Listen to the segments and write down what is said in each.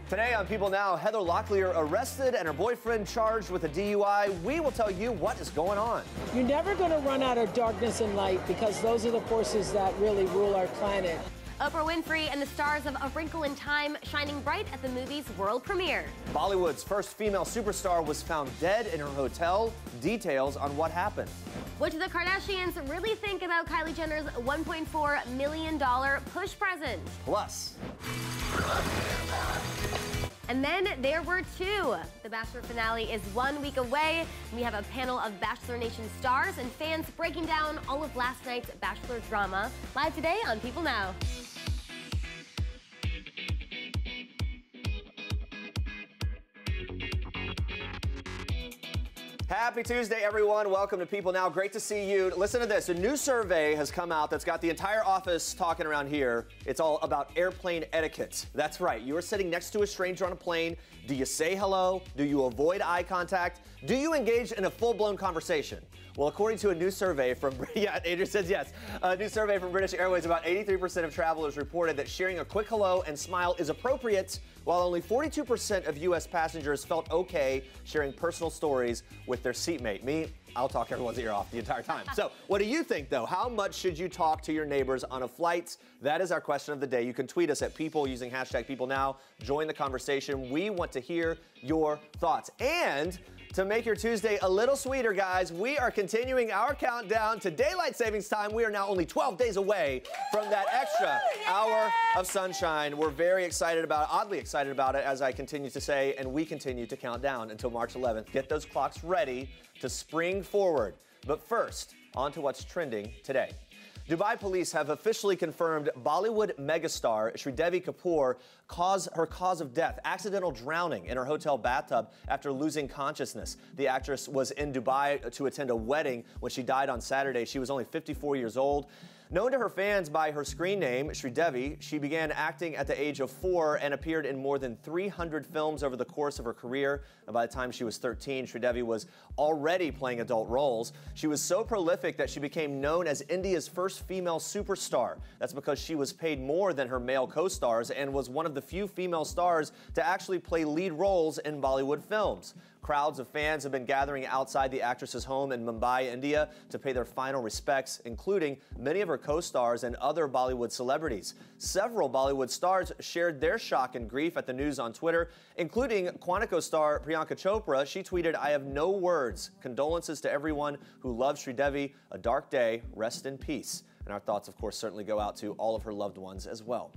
Today on People Now, Heather Locklear arrested and her boyfriend charged with a DUI. We will tell you what is going on. You're never going to run out of darkness and light because those are the forces that really rule our planet. Oprah Winfrey and the stars of A Wrinkle in Time shining bright at the movie's world premiere. Bollywood's first female superstar was found dead in her hotel. Details on what happened. What do the Kardashians really think about Kylie Jenner's $1.4 million push present? Plus. And then there were two. The Bachelor finale is 1 week away. We have a panel of Bachelor Nation stars and fans breaking down all of last night's Bachelor drama. Live today on People Now. Happy Tuesday, everyone. Welcome to People Now. Great to see you. Listen to this. A new survey has come out that's got the entire office talking around here. It's all about airplane etiquette. That's right. You are sitting next to a stranger on a plane. Do you say hello? Do you avoid eye contact? Do you engage in a full-blown conversation? Well, according to a new survey from, yeah, Andrea says yes. A new survey from British Airways, about 83% of travelers reported that sharing a quick hello and smile is appropriate, while only 42% of U.S. passengers felt okay sharing personal stories with their seatmate. Me, I'll talk everyone's ear off the entire time. So what do you think, though? How much should you talk to your neighbors on a flight? That is our question of the day. You can tweet us at People using hashtag PeopleNow. Join the conversation. We want to hear your thoughts. And to make your Tuesday a little sweeter, guys, we are continuing our countdown to daylight savings time. We are now only 12 days away from that extra hour of sunshine. We're very excited about it, oddly excited about it, as I continue to say, and we continue to count down until March 11th. Get those clocks ready to spring forward. But first, on to what's trending today. Dubai police have officially confirmed Bollywood megastar Sridevi Kapoor her cause of death, accidental drowning in her hotel bathtub after losing consciousness. The actress was in Dubai to attend a wedding when she died on Saturday. She was only 54 years old. Known to her fans by her screen name, Sridevi, she began acting at the age of 4 and appeared in more than 300 films over the course of her career. And by the time she was 13, Sridevi was already playing adult roles. She was so prolific that she became known as India's first female superstar. That's because she was paid more than her male co-stars and was one of the few female stars to actually play lead roles in Bollywood films. Crowds of fans have been gathering outside the actress's home in Mumbai, India, to pay their final respects, including many of her co-stars and other Bollywood celebrities. Several Bollywood stars shared their shock and grief at the news on Twitter, including Quantico star Priyanka Chopra. She tweeted, "I have no words. Condolences to everyone who loves Sridevi. A dark day. Rest in peace." And our thoughts, of course, certainly go out to all of her loved ones as well.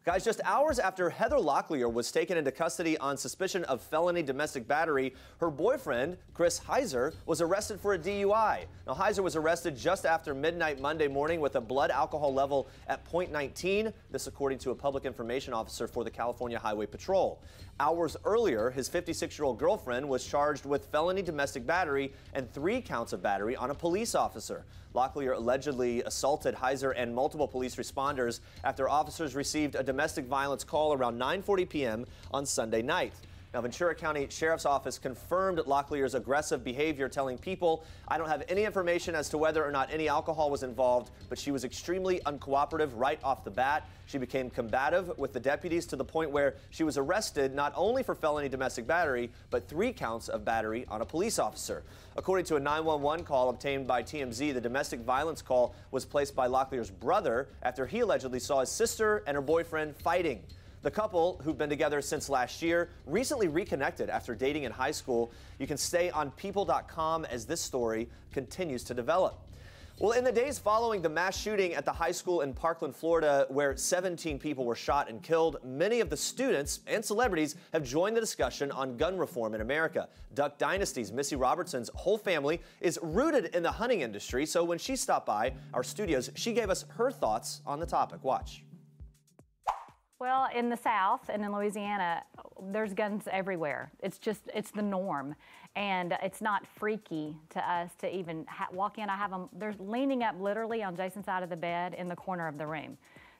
Guys, just hours after Heather Locklear was taken into custody on suspicion of felony domestic battery, her boyfriend, Chris Heiser, was arrested for a DUI. Now, Heiser was arrested just after midnight Monday morning with a blood alcohol level at .19. This according to a public information officer for the California Highway Patrol. Hours earlier, his 56-year-old girlfriend was charged with felony domestic battery and 3 counts of battery on a police officer. Locklear allegedly assaulted Heiser and multiple police responders after officers received a domestic violence call around 9:40 p.m. on Sunday night. Now, Ventura County Sheriff's Office confirmed Locklear's aggressive behavior, telling People, "I don't have any information as to whether or not any alcohol was involved, but she was extremely uncooperative right off the bat. She became combative with the deputies to the point where she was arrested not only for felony domestic battery, but 3 counts of battery on a police officer." According to a 911 call obtained by TMZ, the domestic violence call was placed by Locklear's brother after he allegedly saw his sister and her boyfriend fighting. The couple, who've been together since last year, recently reconnected after dating in high school. You can stay on people.com as this story continues to develop. Well, in the days following the mass shooting at the high school in Parkland, Florida, where 17 people were shot and killed, many of the students and celebrities have joined the discussion on gun reform in America. Duck Dynasty's Missy Robertson's whole family is rooted in the hunting industry, so when she stopped by our studios, she gave us her thoughts on the topic. Watch. Well, in the South and in Louisiana, there's guns everywhere. It's the norm. And it's not freaky to us to even walk in. I have them, they're leaning up literally on Jason's side of the bed in the corner of the room.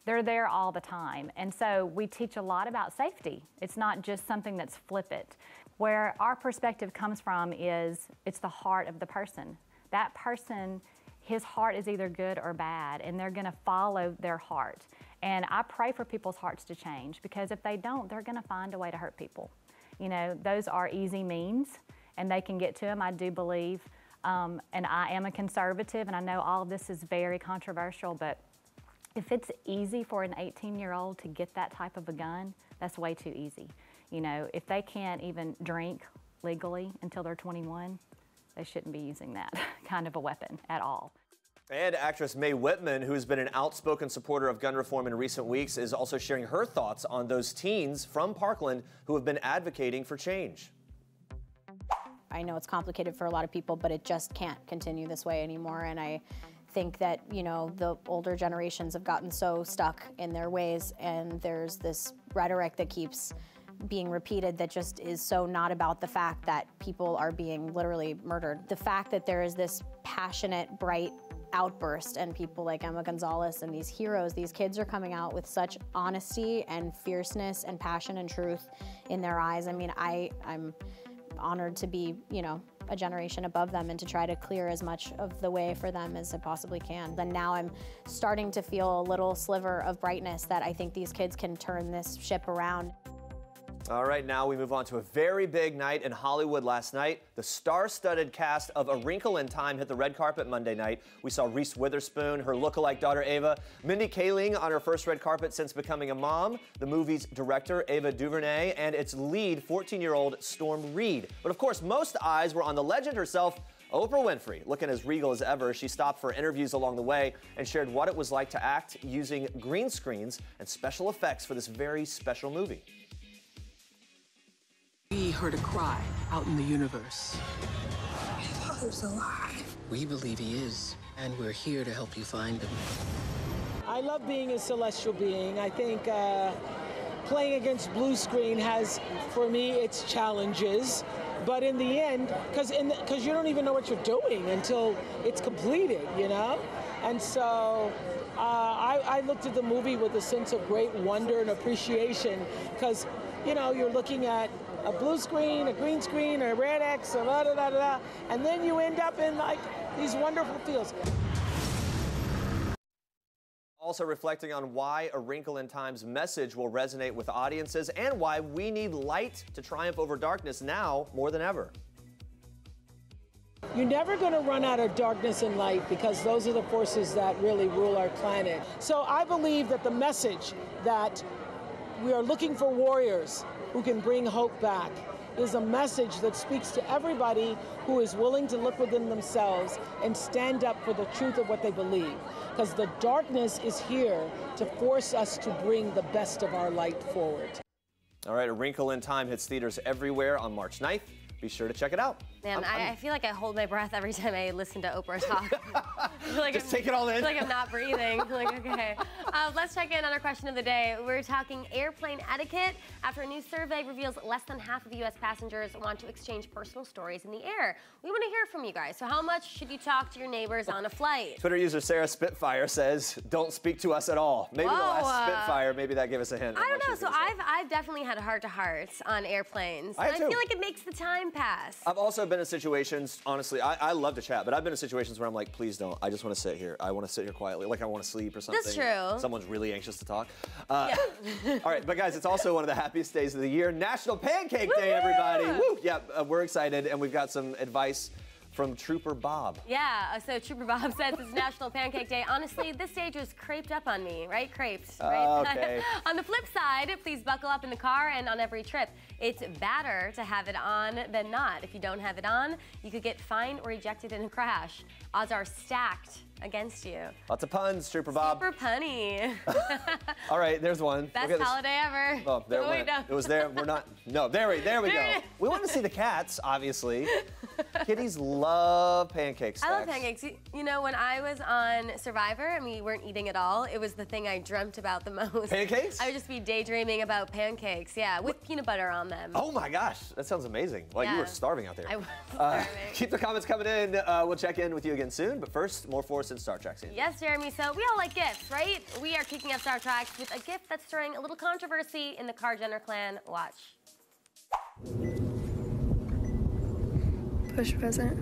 They're there all the time. And so we teach a lot about safety. It's not just something that's flippant. Where our perspective comes from is it's the heart of the person. That person, his heart is either good or bad, and they're gonna follow their heart. And I pray for people's hearts to change, because if they don't, they're going to find a way to hurt people. You know, those are easy means, and they can get to them, I do believe. And I am a conservative, and I know all of this is very controversial, but if it's easy for an 18-year-old to get that type of a gun, that's way too easy. You know, if they can't even drink legally until they're 21, they shouldn't be using that kind of a weapon at all. And actress Mae Whitman, who's been an outspoken supporter of gun reform in recent weeks, is also sharing her thoughts on those teens from Parkland who have been advocating for change. I know it's complicated for a lot of people, but it just can't continue this way anymore. And I think that, you know, the older generations have gotten so stuck in their ways, and there's this rhetoric that keeps being repeated that just is so not about the fact that people are being literally murdered. The fact that there is this passionate, bright outburst, and people like Emma Gonzalez and these heroes, these kids are coming out with such honesty and fierceness and passion and truth in their eyes. I mean, I'm honored to be, you know, a generation above them and to try to clear as much of the way for them as I possibly can. Then now I'm starting to feel a little sliver of brightness that I think these kids can turn this ship around. All right, now we move on to a very big night in Hollywood last night. The star-studded cast of A Wrinkle in Time hit the red carpet Monday night. We saw Reese Witherspoon, her lookalike daughter Ava, Mindy Kaling on her first red carpet since becoming a mom, the movie's director Ava DuVernay, and its lead 14-year-old Storm Reed. But of course, most eyes were on the legend herself, Oprah Winfrey. Looking as regal as ever, she stopped for interviews along the way and shared what it was like to act using green screens and special effects for this very special movie. We heard a cry out in the universe. I thought he was alive. We believe he is, and we're here to help you find him. I love being a celestial being. I think playing against blue screen has, for me, its challenges. But in the end, because you don't even know what you're doing until it's completed, you know? And so I looked at the movie with a sense of great wonder and appreciation, because, you know, you're looking at a blue screen, a green screen, a red X, a da da da da, and then you end up in like these wonderful fields. Also reflecting on why A Wrinkle in Time's message will resonate with audiences and why we need light to triumph over darkness now more than ever. You're never going to run out of darkness and light, because those are the forces that really rule our planet. So I believe that the message that we are looking for warriors who can bring hope back is a message that speaks to everybody who is willing to look within themselves and stand up for the truth of what they believe. Because the darkness is here to force us to bring the best of our light forward. All right, A Wrinkle in Time hits theaters everywhere on March 9th. Be sure to check it out. Man, I feel like I hold my breath every time I listen to Oprah talk. Like Just take it all in. I feel like I'm not breathing. Like, okay. Let's check in on our question of the day. We're talking airplane etiquette after a new survey reveals less than half of U.S. passengers want to exchange personal stories in the air. We want to hear from you guys. So how much should you talk to your neighbors on a flight? Twitter user Sarah Spitfire says, don't speak to us at all. Maybe the last Spitfire, maybe that gave us a hint. I don't know. So I've definitely had heart-to-hearts on airplanes. I feel like it makes the time pass. I've also been in situations, honestly, I love to chat, but I've been in situations where I'm like, please don't. I just want to sit here. I want to sit here quietly, like I want to sleep or something. That's true. Someone's really anxious to talk. Yeah. All right, but guys, it's also one of the happiest days of the year, National Pancake Day, everybody. Woo! Yeah, we're excited, and we've got some advice from Trooper Bob. Yeah, so Trooper Bob says it's National Pancake Day. Honestly, this day just creped up on me, right? Crepes, right? Okay. On the flip side, please buckle up in the car and on every trip. It's better to have it on than not. If you don't have it on, you could get fined or ejected in a crash. Odds are stacked against you. Lots of puns, Trooper Bob. Super punny. All right, there's one. Best holiday ever. Oh, there it went. No. It was there. We're not. No, there we go. We want to see the cats, obviously. Kitties love pancake stacks. I love pancakes. You know, when I was on Survivor and we weren't eating at all, it was the thing I dreamt about the most. Pancakes? I would just be daydreaming about pancakes, yeah, with peanut butter on them. Oh my gosh, that sounds amazing. Well, you were starving out there. I was starving. Keep the comments coming in. We'll check in with you again soon, but first, more for us in Star Trek scene. Yes, Jeremy, so we all like gifts, right? We are kicking up Star Trek with a gift that's stirring a little controversy in the Jenner clan. Watch. Push present.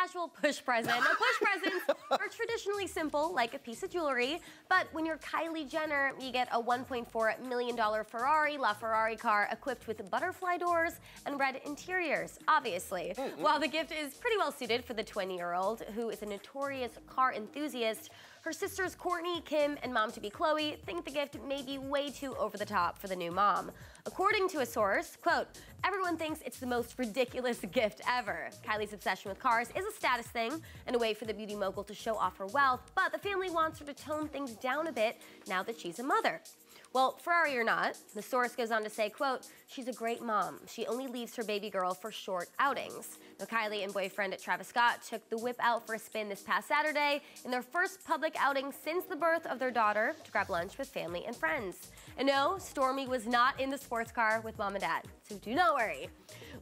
casual push present. Now, push presents are traditionally simple, like a piece of jewelry, but when you're Kylie Jenner, you get a $1.4 million Ferrari LaFerrari car equipped with butterfly doors and red interiors, obviously. While the gift is pretty well suited for the 20-year-old, who is a notorious car enthusiast, her sisters Kourtney, Kim, and mom-to-be Khloe think the gift may be way too over the top for the new mom. According to a source, quote, everyone thinks it's the most ridiculous gift ever. Kylie's obsession with cars is a status thing and a way for the beauty mogul to show off her wealth, but the family wants her to tone things down a bit now that she's a mother. Well, Ferrari or not, the source goes on to say, quote, she's a great mom. She only leaves her baby girl for short outings. Now, Kylie and boyfriend Travis Scott took the whip out for a spin this past Saturday in their first public outing since the birth of their daughter to grab lunch with family and friends. And no, Stormy was not in the sports car with mom and dad, so do not worry.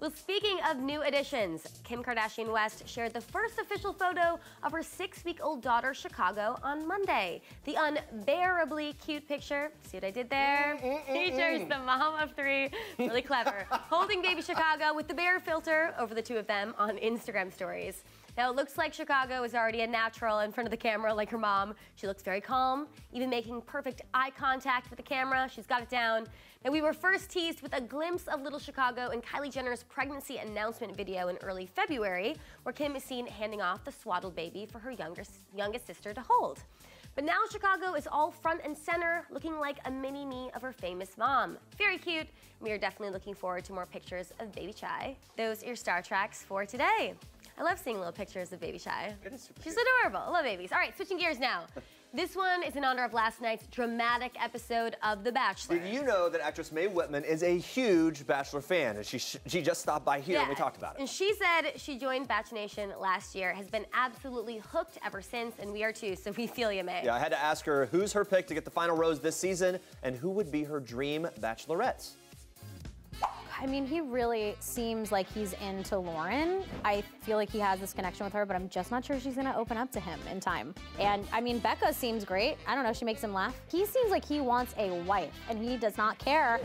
Well, speaking of new additions, Kim Kardashian West shared the first official photo of her 6-week-old daughter, Chicago, on Monday. The unbearably cute picture, see what I did there? Features the mom of 3, really clever, holding baby Chicago with the bear filter over the two of them on Instagram stories. Now, it looks like Chicago is already a natural in front of the camera like her mom. She looks very calm, even making perfect eye contact with the camera. She's got it down. Now, we were first teased with a glimpse of little Chicago in Kylie Jenner's pregnancy announcement video in early February, where Kim is seen handing off the swaddled baby for her youngest sister to hold. But now Chicago is all front and center, looking like a mini-me of her famous mom. Very cute. We are definitely looking forward to more pictures of baby Chai. Those are your Star Treks for today. I love seeing little pictures of baby Chai. She's adorable. I love babies. All right, switching gears now. This one is in honor of last night's dramatic episode of The Bachelor. Did you know that actress Mae Whitman is a huge Bachelor fan? And she just stopped by here and we talked about it. And she said she joined Bachelor Nation last year, has been absolutely hooked ever since, and we are too, so we feel you, Mae. Yeah, I had to ask her who's her pick to get the final rose this season and who would be her dream Bachelorette. I mean, he really seems like he's into Lauren. I feel like he has this connection with her, but I'm just not sure she's gonna open up to him in time. And I mean, Becca seems great. I don't know, she makes him laugh. He seems like he wants a wife, and he does not care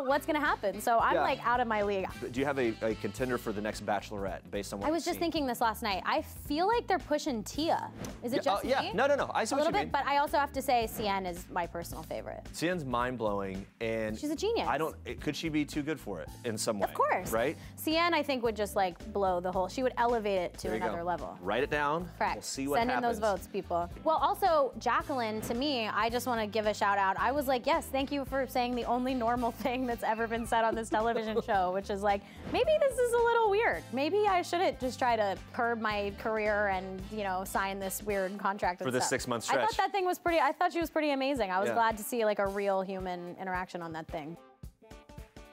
what's gonna happen. So I'm like out of my league. Do you have a contender for the next Bachelorette based on what I was just thinking this last night. I feel like they're pushing Tia. Is it just me? Yeah, no, I see what you mean. But I also have to say Sienna is my personal favorite. Sienna's mind-blowing, and she's a genius. Could she be too good for it in some way? Of course. Right? Sienna, I think, would just like blow the whole, she would elevate it to another level. Write it down. Correct. We'll see what happens. Send in those votes, people. Well, also, Jacqueline, to me, I just want to give a shout out. I was like, yes, thank you for saying the only normal thing that's ever been said on this television show, which is like, maybe this is a little weird. Maybe I shouldn't just try to curb my career and, you know, sign this weird contract for this 6-month stretch. I thought that thing was I thought she was pretty amazing. I was glad to see like a real human interaction on that thing.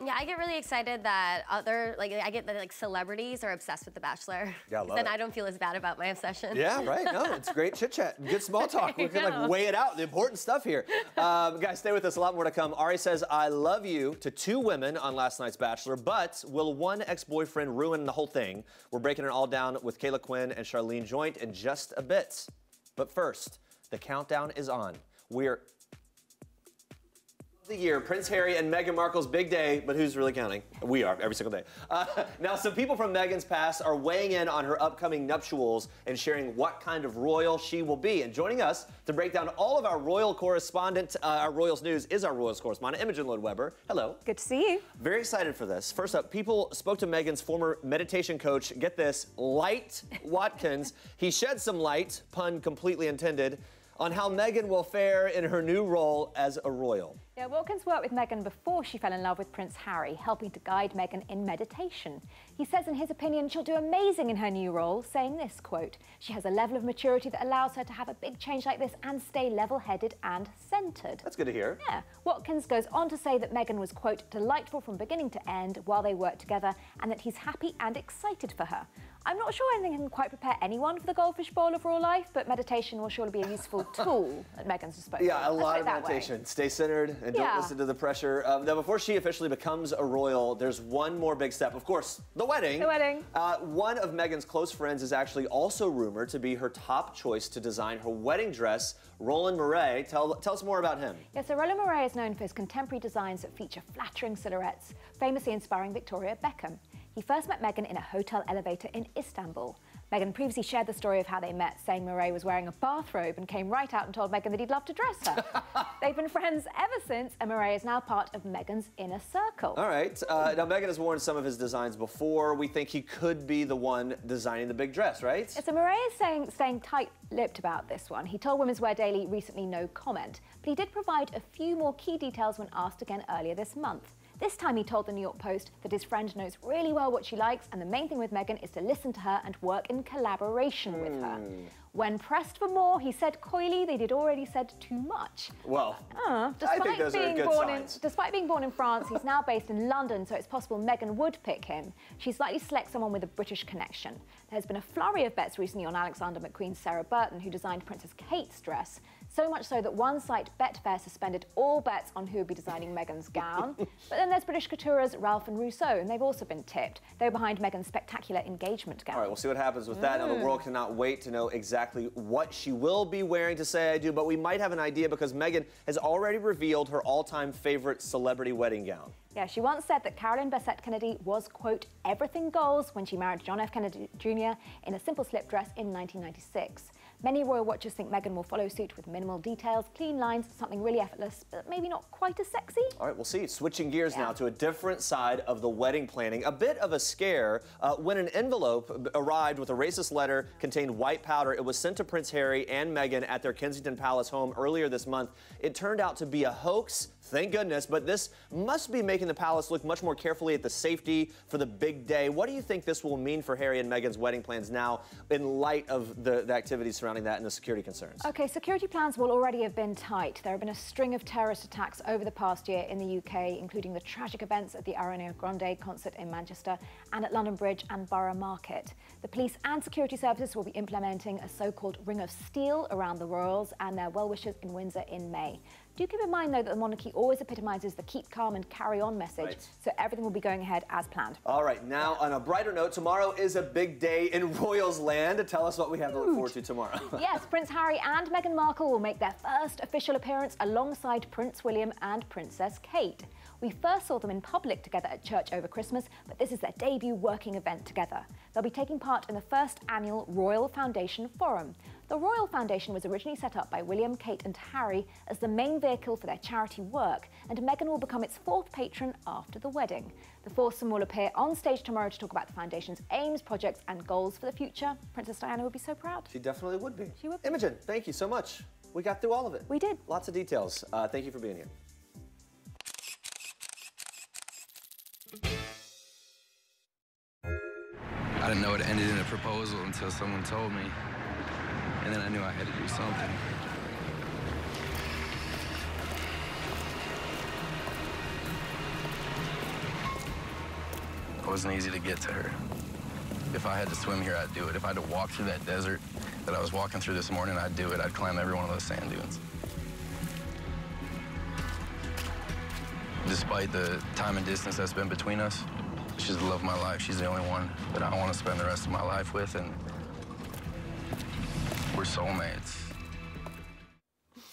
Yeah, I get really excited that I get that like celebrities are obsessed with The Bachelor. Yeah, I love then it. I don't feel as bad about my obsession. Yeah, right. No, it's great chit chat, good small talk. We can like weigh it out, the important stuff here. Guys, stay with us. A lot more to come. Arie says, "I love you" to 2 women on last night's Bachelor, but will one ex-boyfriend ruin the whole thing? We're breaking it all down with Kayla Quinn and Charlene Joint in just a bit. But first, the countdown is on. We're the year, Prince Harry and Meghan Markle's big day, but who's really counting? We are, every single day. Now, some people from Meghan's past are weighing in on her upcoming nuptials and sharing what kind of royal she will be. And joining us to break down all of our royal correspondent, our Royals news, is our Royals correspondent, Imogen Lloyd-Webber. Hello. Good to see you. Very excited for this. First up, people spoke to Meghan's former meditation coach, get this, Light Watkins. He shed some light, pun completely intended, on how Meghan will fare in her new role as a royal. Yeah, Watkins worked with Meghan before she fell in love with Prince Harry, helping to guide Meghan in meditation. He says in his opinion she'll do amazing in her new role, saying this, quote, "She has a level of maturity that allows her to have a big change like this and stay level-headed and centered." That's good to hear. Yeah. Watkins goes on to say that Meghan was, quote, "delightful from beginning to end while they worked together, and that he's happy and excited for her. I'm not sure anything can quite prepare anyone for the goldfish bowl of royal life, but meditation will surely be a useful tool at Meghan's disposal." Yeah, a lot of meditation. Stay centered and don't listen to the pressure. Now, before she officially becomes a royal, there's one more big step. Of course, the wedding. The wedding. One of Meghan's close friends is actually also rumored to be her top choice to design her wedding dress, Roland Mouret. Tell us more about him. Yeah, so Roland Mouret is known for his contemporary designs that feature flattering silhouettes, famously inspiring Victoria Beckham. He first met Meghan in a hotel elevator in Istanbul. Meghan previously shared the story of how they met, saying Mae was wearing a bathrobe and came right out and told Meghan that he'd love to dress her. They've been friends ever since, and Mae is now part of Meghan's inner circle. All right. Now, Meghan has worn some of his designs before. We think he could be the one designing the big dress, right? Yeah, so Mae is staying tight-lipped about this one. He told Women's Wear Daily recently no comment, but he did provide a few more key details when asked again earlier this month. This time he told the New York Post that his friend knows really well what she likes, and the main thing with Meghan is to listen to her and work in collaboration with her. When pressed for more, he said coyly that he'd already said too much. Well, I think those are good signs. Despite being born in France, he's now based in London, so it's possible Meghan would pick him. She's likely to select someone with a British connection. There's been a flurry of bets recently on Alexander McQueen's Sarah Burton, who designed Princess Kate's dress. So much so that one site, Betfair, suspended all bets on who would be designing Meghan's gown. But then there's British couturiers Ralph and Rousseau, and they've also been tipped. They were behind Meghan's spectacular engagement gown. All right, we'll see what happens with that. Now, the world cannot wait to know exactly what she will be wearing to Say I Do, but we might have an idea because Meghan has already revealed her all-time favorite celebrity wedding gown. Yeah, she once said that Carolyn Bessette Kennedy was, quote, everything goes when she married John F. Kennedy Jr. in a simple slip dress in 1996. Many royal watchers think Meghan will follow suit with minimal details, clean lines, something really effortless, but maybe not quite as sexy. All right, we'll see. Switching gears now to a different side of the wedding planning. A bit of a scare when an envelope arrived with a racist letter contained white powder. It was sent to Prince Harry and Meghan at their Kensington Palace home earlier this month. It turned out to be a hoax. Thank goodness, but this must be making the palace look much more carefully at the safety for the big day. What do you think this will mean for Harry and Meghan's wedding plans now in light of the activities surrounding that and the security concerns? Okay, security plans will already have been tight. There have been a string of terrorist attacks over the past year in the UK, including the tragic events at the Ariana Grande concert in Manchester and at London Bridge and Borough Market. The police and security services will be implementing a so-called ring of steel around the royals and their well-wishers in Windsor in May. Do keep in mind, though, that the monarchy always epitomises the keep calm and carry on message, so everything will be going ahead as planned. All right, now on a brighter note, tomorrow is a big day in Royals land. Tell us what we have to look forward to tomorrow. Yes, Prince Harry and Meghan Markle will make their first official appearance alongside Prince William and Princess Kate. We first saw them in public together at church over Christmas, but this is their debut working event together. They'll be taking part in the first annual Royal Foundation Forum. The Royal Foundation was originally set up by William, Kate and Harry as the main vehicle for their charity work, and Meghan will become its fourth patron after the wedding. The foursome will appear on stage tomorrow to talk about the foundation's aims, projects and goals for the future. Princess Diana would be so proud. She definitely would be. She would be. Imogen, thank you so much. We got through all of it. We did. Lots of details. Thank you for being here. I didn't know it ended in a proposal until someone told me. And then I knew I had to do something. It wasn't easy to get to her. If I had to swim here, I'd do it. If I had to walk through that desert that I was walking through this morning, I'd do it. I'd climb every one of those sand dunes. Despite the time and distance that's been between us, she's the love of my life. She's the only one that I want to spend the rest of my life with, and we're soulmates.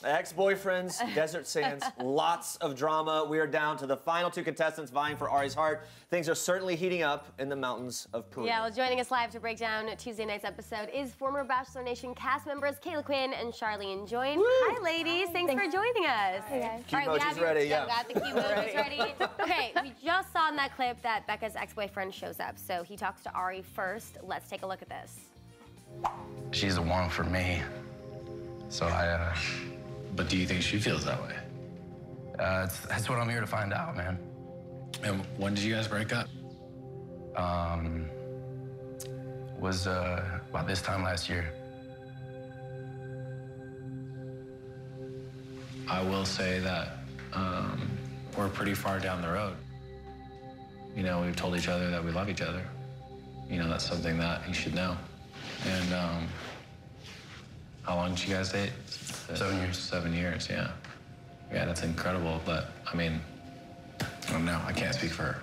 Ex-boyfriends, desert sands, lots of drama. We are down to the final two contestants vying for Arie's heart. Things are certainly heating up in the mountains of Peru. Yeah, well, joining us live to break down Tuesday night's episode is former Bachelor Nation cast members Kayla Quinn and Charlene Join. Woo! Hi, ladies. Thanks for joining us. Hey, guys. Cute emojis ready, yeah. Got the cute emojis ready. Okay, we just saw in that clip that Becca's ex-boyfriend shows up, so he talks to Arie first. Let's take a look at this. She's the one for me. So But do you think she feels that way? That's what I'm here to find out, man. And when did you guys break up? Was about this time last year. I will say that we're pretty far down the road. You know, we've told each other that we love each other. You know, that's something that you should know. And how long did you guys date? 7 years. 7 years, yeah. Yeah, that's incredible, but I mean, I don't know, I can't speak for her.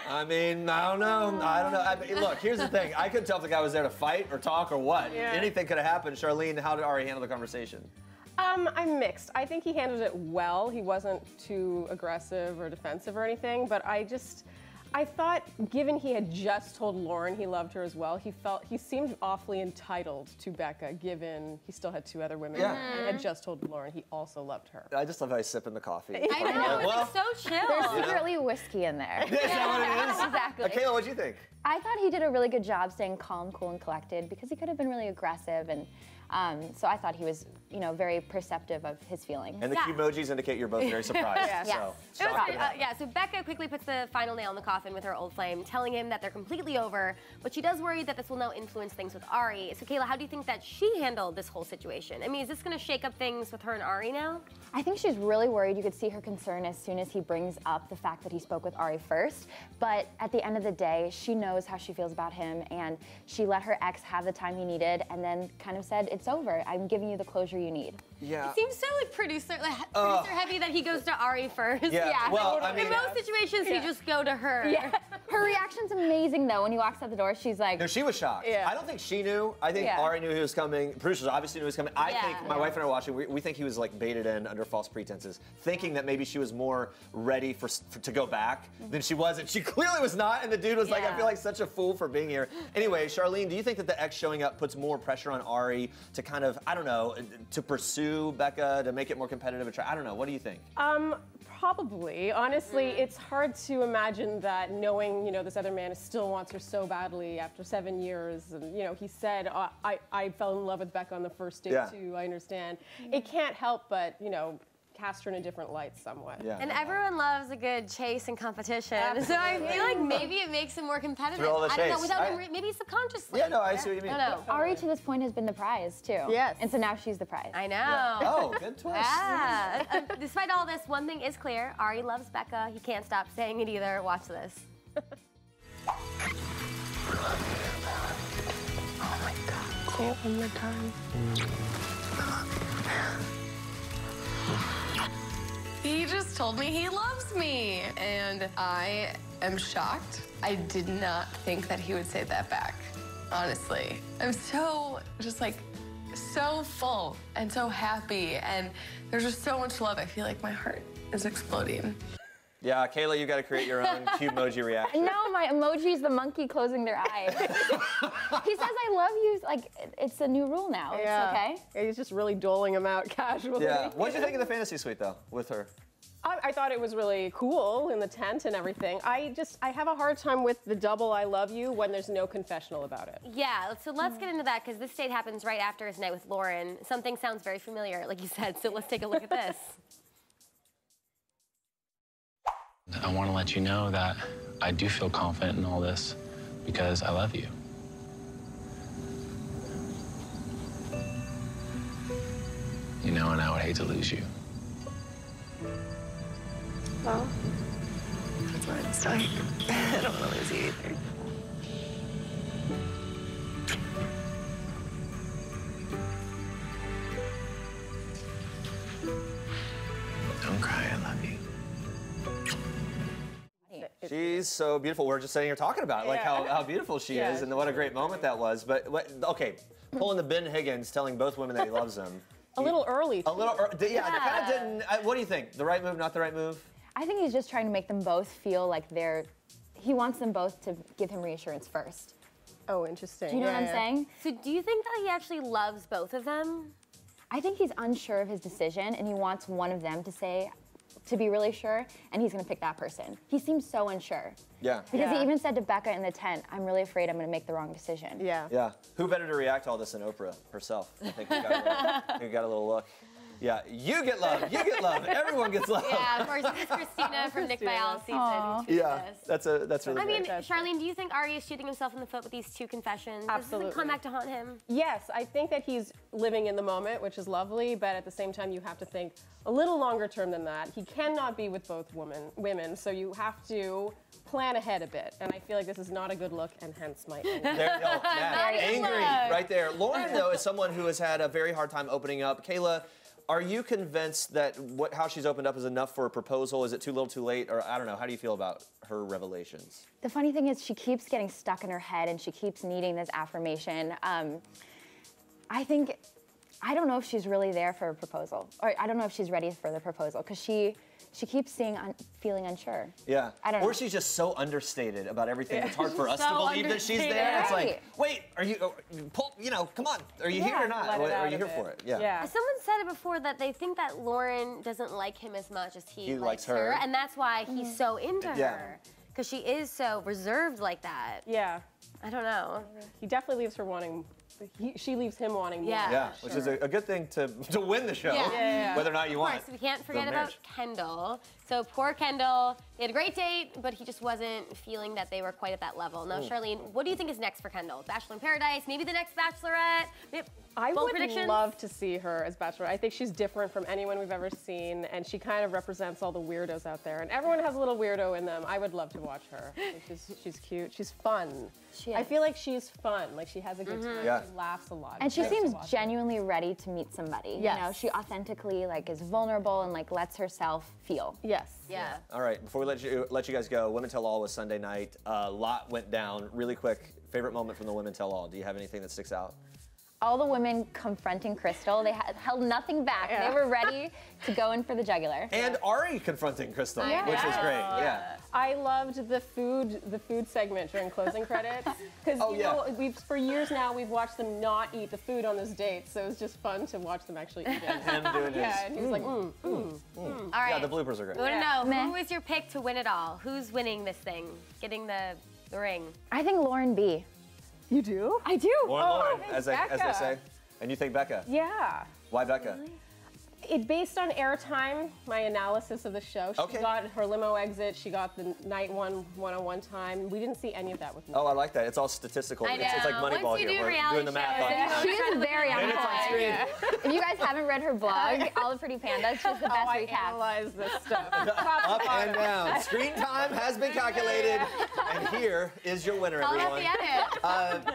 I mean, I don't know. I mean, look, here's the thing. I couldn't tell if the guy was there to fight or talk or what. Yeah. Anything could have happened. Charlene, how did Arie handle the conversation? I'm mixed. I think he handled it well. He wasn't too aggressive or defensive or anything, but I I thought, given he had just told Lauren he loved her as well, he seemed awfully entitled to Becca, given he still had 2 other women. Yeah. And had just told Lauren he also loved her. I just love how he's sipping the coffee. I know, it's like so chill. There's secretly whiskey in there. Is that what it is? Exactly. Kayla, what'd you think? I thought he did a really good job staying calm, cool, and collected because he could have been really aggressive, and so I thought he was, you know, very perceptive of his feelings. And the emojis indicate you're both very surprised. Yeah. So Becca quickly puts the final nail in the coffin with her old flame, telling him that they're completely over, but she does worry that this will now influence things with Arie. So Kayla, how do you think that she handled this whole situation? I mean, is this going to shake up things with her and Arie now? I think she's really worried. You could see her concern as soon as he brings up the fact that he spoke with Arie first. But at the end of the day, she knows how she feels about him, and she let her ex have the time he needed and then kind of said, it's over. I'm giving you the closure you need. Yeah. It seems so like producer heavy that he goes to Arie first. Yeah. Well, I mean, in most situations, you just go to her. Yeah. Her reaction's amazing, though. When he walks out the door, she's like... No, she was shocked. Yeah. I don't think she knew. I think Arie knew he was coming. Producers obviously knew he was coming. I think, my wife and I are watching, we think he was like baited in under false pretenses, thinking that maybe she was more ready to go back than she was. And she clearly was not. And the dude was like, I feel like such a fool for being here. Anyway, Charlene, do you think that the ex showing up puts more pressure on Arie to kind of, I don't know, to pursue Becca, to make it more competitive? I don't know. What do you think? Probably. Honestly, it's hard to imagine that knowing, you know, this other man still wants her so badly after 7 years. And, you know, he said, I fell in love with Becca on the first date, too. I understand. It can't help but, you know, cast her in a different light somewhat. Yeah. And everyone loves a good chase and competition. Absolutely. So I feel like maybe it makes him more competitive. I don't know, without him, maybe subconsciously. Yeah, no, I see what you mean. I don't know. Arie to this point has been the prize, too. Yes. And so now she's the prize. I know. Yeah. Oh, good twist. Yeah. Despite all this, one thing is clear. Arie loves Becca. He can't stop saying it either. Watch this. Oh my God. Say it one more time. He just told me he loves me, and I am shocked. I did not think that he would say that back, honestly. I'm so, just like, so full and so happy, and there's just so much love. I feel like my heart is exploding. Yeah, Kayla, you got to create your own cute emoji reaction. No, my emoji's the monkey closing their eyes. He says, I love you. Like, it's a new rule now. Yeah. It's okay. Yeah, he's just really doling them out casually. Yeah. What did you think of the fantasy suite, though, with her? I thought it was really cool in the tent and everything. I have a hard time with the double I love you when there's no confessional about it. Yeah, so let's get into that, because this date happens right after his night with Lauren. Something sounds very familiar, like you said, so let's take a look at this. I want to let you know that I do feel confident in all this because I love you. You know, and I would hate to lose you. Well, that's what it's like. I don't want to lose you either. Don't cry, I love you. She's so beautiful. We're just sitting here talking about like how beautiful she is, and what a great moment that was. But okay, pulling the Ben Higgins, telling both women that he loves them. A little early. A little, they kind of didn't. What do you think? The right move, not the right move? I think he's just trying to make them both feel like he wants them both to give him reassurance first. Oh, interesting. Do you know what I'm saying? So do you think that he actually loves both of them? I think he's unsure of his decision, and he wants one of them to be really sure, and he's gonna pick that person. He seems so unsure. Yeah. Because he even said to Becca in the tent, I'm really afraid I'm gonna make the wrong decision. Yeah. Yeah. Who better to react to all this than Oprah herself? I think you got a little look. Yeah, you get love. You get love. Everyone gets love. Yeah, of course. It's Christina from Nick Viall season. Yeah, that's really I mean, great. Charlene, do you think Arie is shooting himself in the foot with these two confessions? Absolutely. Does this come back to haunt him? Yes, I think that he's living in the moment, which is lovely, but at the same time, you have to think a little longer term than that. He cannot be with both women, so you have to plan ahead a bit. And I feel like this is not a good look, and hence my anger. There you go. Angry right there. Lauren, though, is someone who has had a very hard time opening up. Kayla, are you convinced that how she's opened up is enough for a proposal? Is it too little, too late? Or I don't know. How do you feel about her revelations? The funny thing is she keeps getting stuck in her head and she keeps needing this affirmation. I think I don't know if she's really there for a proposal, or I don't know if she's ready for the proposal, because she keeps feeling unsure. Yeah. I don't know. Or she's just so understated about everything. It's hard for us to So believe that she's there. understated. It's like, wait, are you, come on, are you here or not? Are you here for it? Yeah. Someone said it before that they think that Lauren doesn't like him as much as he likes her. And that's why he's so into her. Because she is so reserved like that. Yeah. I don't know. He definitely leaves her wanting, she leaves him wanting more. Yeah, which is a good thing to win the show, whether or not you want. Of course, we can't forget about Kendall. So poor Kendall, they had a great date, but he just wasn't feeling that they were quite at that level. Now, Charlene, what do you think is next for Kendall? Bachelor in Paradise, maybe the next Bachelorette? I would love to see her as Bachelorette. I think she's different from anyone we've ever seen, and she kind of represents all the weirdos out there. And everyone has a little weirdo in them. I would love to watch her. She's cute. She's fun. I feel like she's fun. Like she has a good time. She laughs a lot. And she seems genuinely ready to meet somebody. Yes. You know, she authentically is vulnerable and lets herself feel. Yes. Yeah. All right, before we let you guys go, Women Tell All was Sunday night. A lot went down. Really quick, favorite moment from the Women Tell All. Do you have anything that sticks out? All the women confronting Crystal, they held nothing back. They were ready to go in for the jugular. And Ari confronting Crystal, which was great. Yeah. I loved the food segment during closing credits because for years now we've watched them not eat the food on this date, so it was just fun to watch them actually eat it. And him doing his. Yeah, and he was like, All right. Yeah, the bloopers are great. We want to know, who is your pick to win it all? Who's winning this thing? Getting the ring? I think Lauren B. You do? I do. Lauren, as they say. And you think Becca? Yeah. Why Becca? Really? Based on airtime, my analysis of the show, she got her limo exit, she got the night one-on-one time. We didn't see any of that with me. Oh, I like that. It's all statistical. I know. It's like Moneyball here. We're doing the math on She is very on Minutes on screen. If you guys haven't read her blog, All the Pretty Pandas, she's the best recap. I analyze this stuff. Up and down. Screen time has been calculated. And here is your winner, everyone.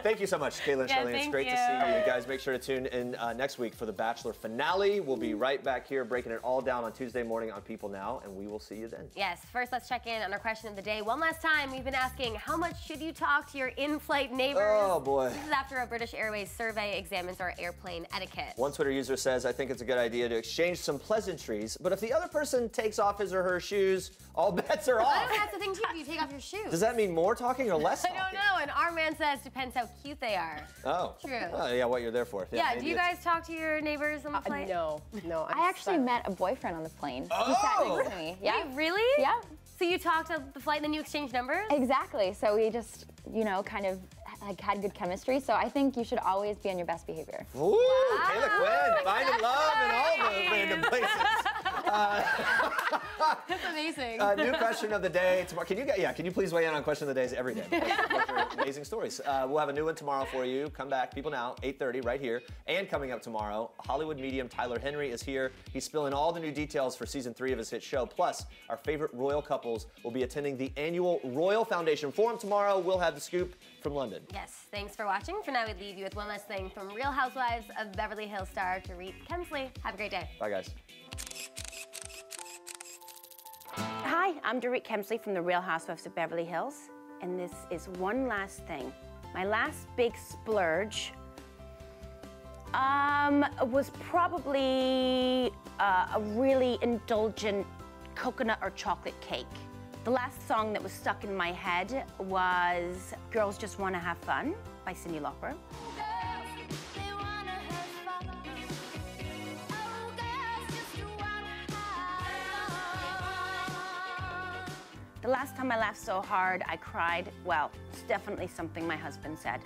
Thank you so much, Caitlin and Charlene. It's great to see you. You guys, make sure to tune in next week for the Bachelor finale. We'll be right back here breaking it all down on Tuesday morning on People Now, and we will see you then. Yes, first let's check in on our question of the day. One last time, we've been asking, how much should you talk to your in-flight neighbors? Oh, boy. This is after a British Airways survey examines our airplane etiquette. One Twitter user says, I think it's a good idea to exchange some pleasantries, but if the other person takes off his or her shoes, all bets are off. I don't have to think too if you take off your shoes. Does that mean more talking or less talking? I don't know, and our man says depends how cute they are. Oh. True. Oh, yeah, what you're there for. Yeah, do you guys talk to your neighbors on the plane? No. I actually met a boyfriend on the plane. He sat next to me. Yeah. Wait, really? Yeah. So you talked to the flight and then you exchanged numbers? Exactly. So we just, kind of had good chemistry. So I think you should always be on your best behavior. Ooh, Kayla Quinn, finding love in all those random places. That's amazing. New question of the day tomorrow. Can you please weigh in on question of the days every day? Those are amazing stories. We'll have a new one tomorrow for you. Come back, People Now, 8:30 right here. And coming up tomorrow, Hollywood medium Tyler Henry is here. He's spilling all the new details for season 3 of his hit show. Plus, our favorite royal couples will be attending the annual Royal Foundation Forum tomorrow. We'll have the scoop from London. Yes, thanks for watching. For now, we leave you with one last thing from Real Housewives of Beverly Hills star Dorit Kemsley. Have a great day. Bye, guys. Hi, I'm Dorit Kemsley from the Real Housewives of Beverly Hills, and this is one last thing. My last big splurge was probably a really indulgent coconut or chocolate cake. The last song that was stuck in my head was Girls Just Wanna Have Fun by Cyndi Lauper. The last time I laughed so hard, I cried, well, it's definitely something my husband said.